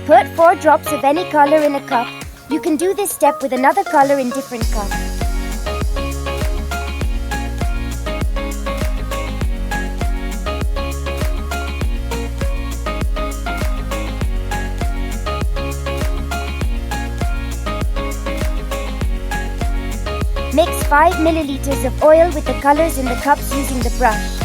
Put 4 drops of any color in a cup. You can do this step with another color in different cup. Mix 5 milliliters of oil with the colors in the cups using the brush.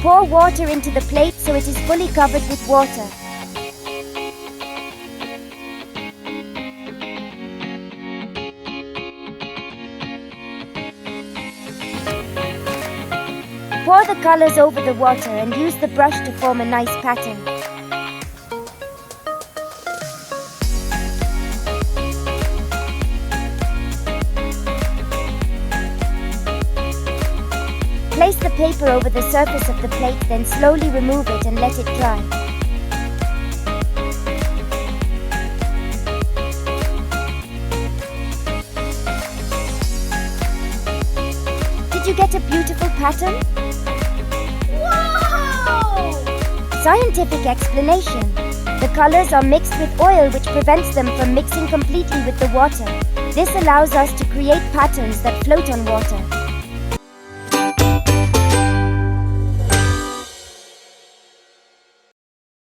Pour water into the plate so it is fully covered with water. Pour the colors over the water and use the brush to form a nice pattern. Place the paper over the surface of the plate, then slowly remove it and let it dry. Did you get a beautiful pattern? Wow! Scientific explanation. The colors are mixed with oil, which prevents them from mixing completely with the water. This allows us to create patterns that float on water.